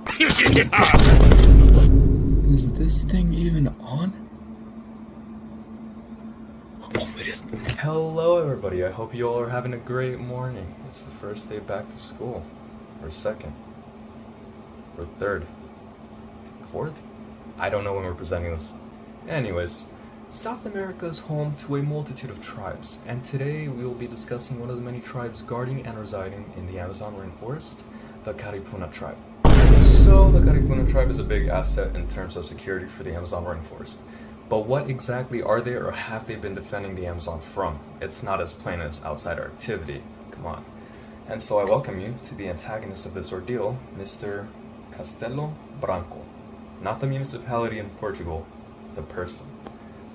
Is this thing even on? Oh, it is. Hello, everybody. I hope you all are having a great morning. It's the first day back to school. Or second. Or third. Fourth? I don't know when we're presenting this. Anyways, South America is home to a multitude of tribes, and today we will be discussing one of the many tribes guarding and residing in the Amazon rainforest, the Karipunan tribe. So, the Karipunan tribe is a big asset in terms of security for the Amazon rainforest. But what exactly are they, or have they been defending the Amazon from? It's not as plain as outsider activity. Come on. And so I welcome you to the antagonist of this ordeal, Mr. Castelo Branco. Not the municipality in Portugal, the person.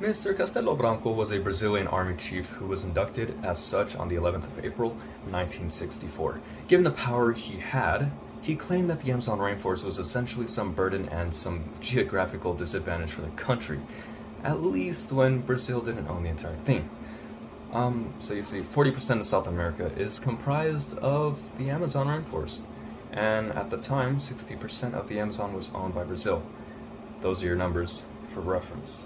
Mr. Castelo Branco was a Brazilian army chief who was inducted as such on the 11th of April, 1964. Given the power he had, he claimed that the Amazon rainforest was essentially some burden and some geographical disadvantage for the country, at least when Brazil didn't own the entire thing. So you see, 40% of South America is comprised of the Amazon rainforest, and at the time, 60% of the Amazon was owned by Brazil. Those are your numbers for reference.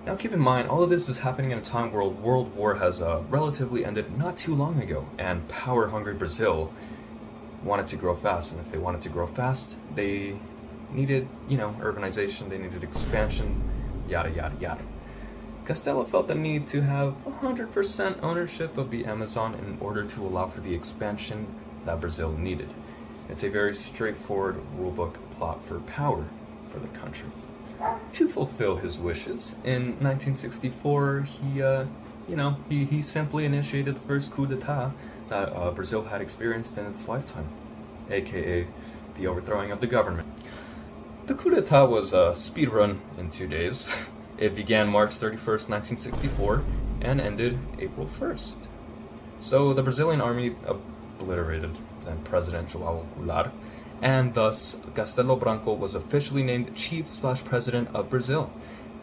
Now keep in mind, all of this is happening in a time where World War has relatively ended not too long ago, and power-hungry Brazil wanted to grow fast, and if they wanted to grow fast, they needed, urbanization, they needed expansion, yada yada yada. Castelo felt the need to have 100% ownership of the Amazon in order to allow for the expansion that Brazil needed. It's a very straightforward rulebook plot for power for the country. To fulfill his wishes, in 1964, he simply initiated the first coup d'etat that Brazil had experienced in its lifetime, aka the overthrowing of the government. The coup d'etat was a speed run in 2 days. It began March 31st, 1964, and ended April 1st. So the Brazilian army obliterated then President João Goulart, and thus Castelo Branco was officially named Chief/President of Brazil.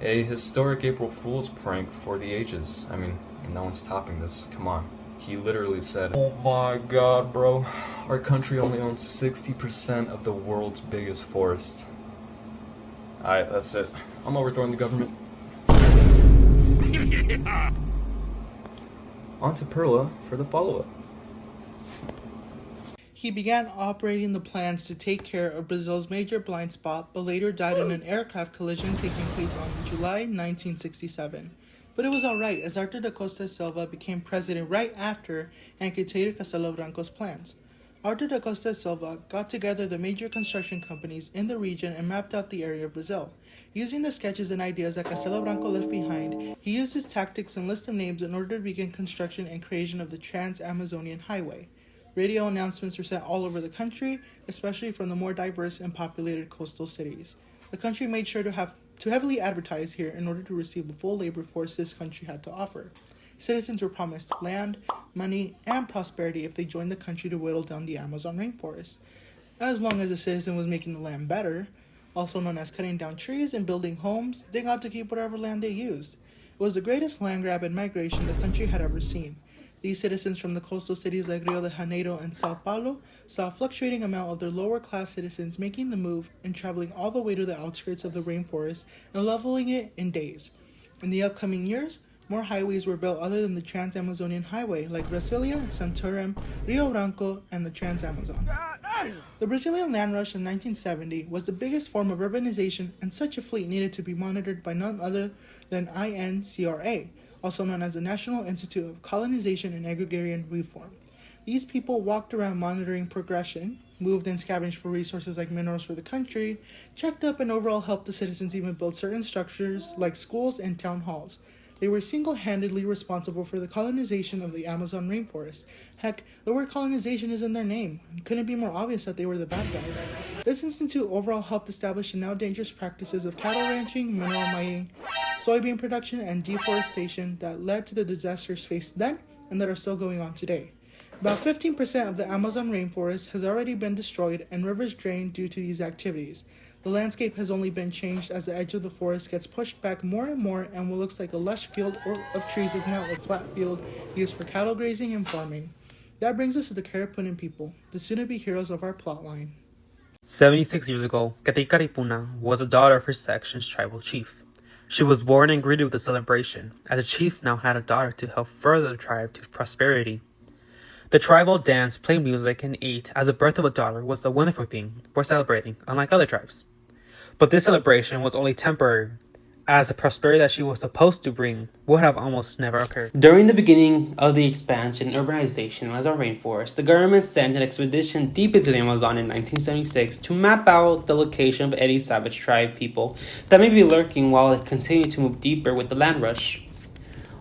A historic April Fool's prank for the ages. I mean, no one's topping this. Come on. He literally said, "Oh my god, bro. Our country only owns 60% of the world's biggest forest." Alright, that's it. I'm overthrowing the government. On to Perla for the follow-up. He began operating the plans to take care of Brazil's major blind spot, but later died in an aircraft collision taking place on July 1967. But it was alright, as Arthur da Costa Silva became president right after and continued Castelo Branco's plans. Arthur da Costa Silva got together the major construction companies in the region and mapped out the area of Brazil. Using the sketches and ideas that Castelo Branco left behind, he used his tactics and list of names in order to begin construction and creation of the Trans-Amazonian Highway. Radio announcements were sent all over the country, especially from the more diverse and populated coastal cities. The country made sure to heavily advertise here in order to receive the full labor force this country had to offer. Citizens were promised land, money, and prosperity if they joined the country to whittle down the Amazon rainforest. As long as the citizen was making the land better, also known as cutting down trees and building homes, they got to keep whatever land they used. It was the greatest land grab and migration the country had ever seen. These citizens from the coastal cities like Rio de Janeiro and Sao Paulo saw a fluctuating amount of their lower-class citizens making the move and traveling all the way to the outskirts of the rainforest and leveling it in days. In the upcoming years, more highways were built other than the Trans-Amazonian Highway, like Brasilia, Santarém, Rio Branco, and the Trans-Amazon. The Brazilian land rush in 1970 was the biggest form of urbanization, and such a fleet needed to be monitored by none other than INCRA, also known as the National Institute of Colonization and Agrarian Reform. These people walked around monitoring progression, moved and scavenged for resources like minerals for the country, checked up and overall helped the citizens even build certain structures like schools and town halls. They were single-handedly responsible for the colonization of the Amazon rainforest. Heck, the word colonization is in their name. It couldn't be more obvious that they were the bad guys. This institute overall helped establish the now dangerous practices of cattle ranching, mineral mining, soybean production, and deforestation that led to the disasters faced then and that are still going on today. About 15% of the Amazon rainforest has already been destroyed and rivers drained due to these activities. The landscape has only been changed as the edge of the forest gets pushed back more and more, and what looks like a lush field of trees is now a flat field used for cattle grazing and farming. That brings us to the Karipunan people, the soon-to-be heroes of our plotline. 76 years ago, Karipunan was the daughter of her section's tribal chief. She was born and greeted with a celebration, as the chief now had a daughter to help further the tribe to prosperity. The tribal danced, played music, and ate, as the birth of a daughter was a wonderful thing for celebrating, unlike other tribes. But this celebration was only temporary, as the prosperity that she was supposed to bring would have almost never occurred. During the beginning of the expansion and urbanization of our rainforest, the government sent an expedition deep into the Amazon in 1976 to map out the location of any savage tribe people that may be lurking while it continued to move deeper with the land rush.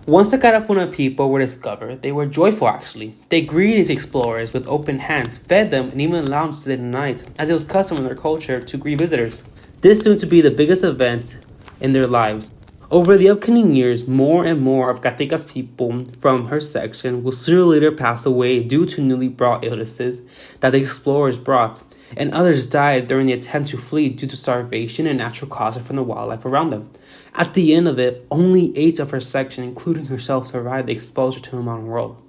Once the Karipunan people were discovered, they were joyful actually. They greeted these explorers with open hands, fed them, and even allowed them to stay the night, as it was custom in their culture to greet visitors. This soon to be the biggest event in their lives. Over the upcoming years, more and more of Katika's people from her section will sooner or later pass away due to newly brought illnesses that the explorers brought, and others died during the attempt to flee due to starvation and natural causes from the wildlife around them. At the end of it, only 8 of her section, including herself, survived the exposure to the modern world.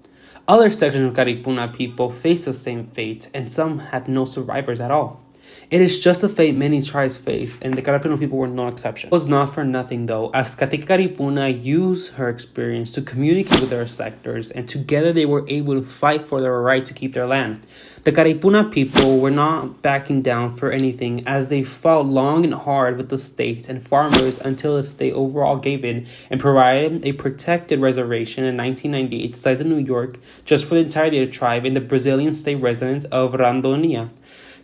Other sections of Karipunan people faced the same fate, and some had no survivors at all. It is just a fate many tribes face, and the Karipunan people were no exception. It was not for nothing though, as Karipuna used her experience to communicate with their sectors, and together they were able to fight for their right to keep their land. The Karipunan people were not backing down for anything, as they fought long and hard with the state and farmers until the state overall gave in and provided a protected reservation in 1998 the size of New York just for the entirety of the tribe in the Brazilian state residence of Rondônia.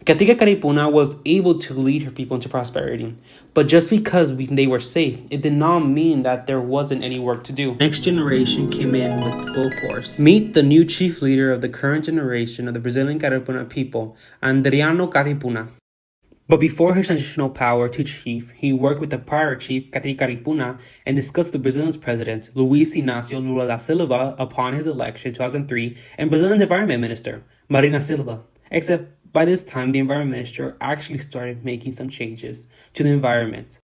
Katika Karipunan was able to lead her people into prosperity, but just because they were safe, it did not mean that there wasn't any work to do. Next generation came in with full force. Meet the new chief leader of the current generation of the Brazilian Karipunan people, Adriano Karipunan. But before his transitional power to chief, he worked with the prior chief, Katika Karipunan, and discussed the Brazilian's president, Luiz Inácio Lula da Silva, upon his election in 2003, and Brazilian's environment minister, Marina Silva. Except by this time, the environment minister actually started making some changes to the environment.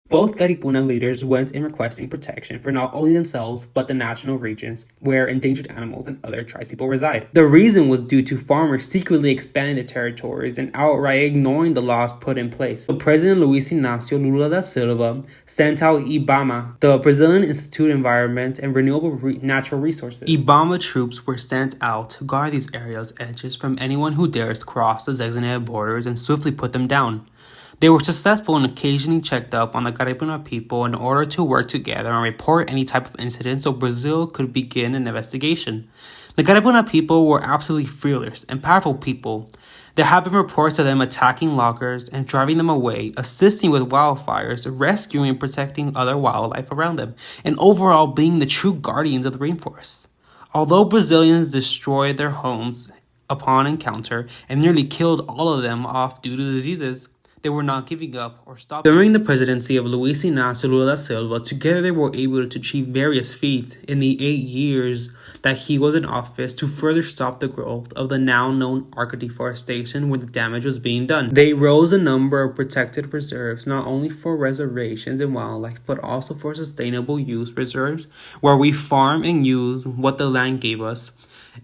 Both Karipunan leaders went in requesting protection for not only themselves, but the national regions where endangered animals and other tribes people reside. The reason was due to farmers secretly expanding their territories and outright ignoring the laws put in place. So President Luiz Inácio Lula da Silva sent out IBAMA, the Brazilian Institute of Environment and Renewable Natural Resources. IBAMA troops were sent out to guard these areas' edges from anyone who dares cross the designated borders and swiftly put them down. They were successful and occasionally checked up on the Karipunan people in order to work together and report any type of incident so Brazil could begin an investigation. The Karipunan people were absolutely fearless and powerful people. There have been reports of them attacking loggers and driving them away, assisting with wildfires, rescuing and protecting other wildlife around them, and overall being the true guardians of the rainforest. Although Brazilians destroyed their homes upon encounter and nearly killed all of them off due to diseases, they were not giving up or stopping. During the presidency of Luiz Inácio Lula da Silva, together they were able to achieve various feats in the 8 years that he was in office to further stop the growth of the now known Arctic deforestation where the damage was being done. They rose a number of protected reserves, not only for reservations and wildlife, but also for sustainable use reserves where we farm and use what the land gave us,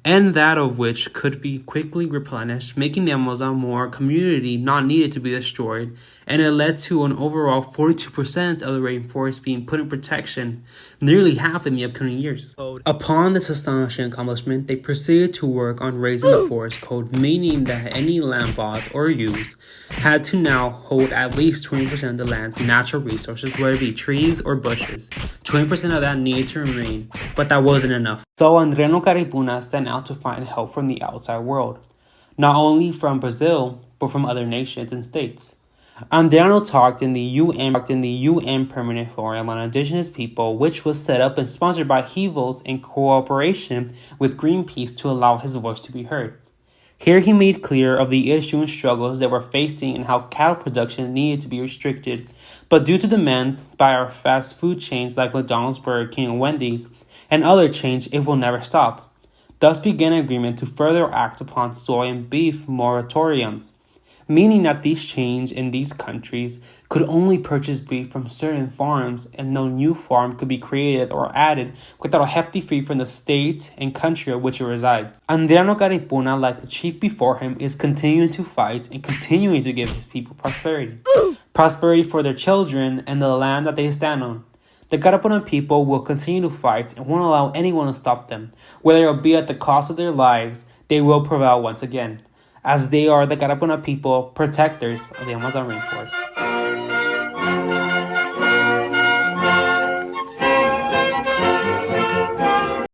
and that of which could be quickly replenished, making the Amazon more community not needed to be destroyed, and it led to an overall 42% of the rainforest being put in protection, nearly half in the upcoming years. Upon this astonishing accomplishment, they proceeded to work on raising the forest code, meaning that any land bought or used had to now hold at least 20% of the land's natural resources, whether it be trees or bushes. 20% of that needed to remain, but that wasn't enough. So Adriano Karipunan set out to find help from the outside world, not only from Brazil, but from other nations and states. Adriano talked in the UN Permanent Forum on Indigenous People, which was set up and sponsored by HEVOS in cooperation with Greenpeace to allow his voice to be heard. Here he made clear of the issue and struggles they were facing and how cattle production needed to be restricted, but due to demands by our fast food chains like McDonald's, Burger King, and Wendy's, and other chains, it will never stop. Thus began an agreement to further act upon soy and beef moratoriums. meaning that these chains in these countries could only purchase beef from certain farms and no new farm could be created or added without a hefty fee from the state and country of which it resides. Andriano Karipunan, like the chief before him, is continuing to fight and continuing to give his people prosperity. Prosperity for their children and the land that they stand on. The Karipunan people will continue to fight and won't allow anyone to stop them. Whether it be at the cost of their lives, they will prevail once again, as they are the Karipunan people, protectors of the Amazon rainforest.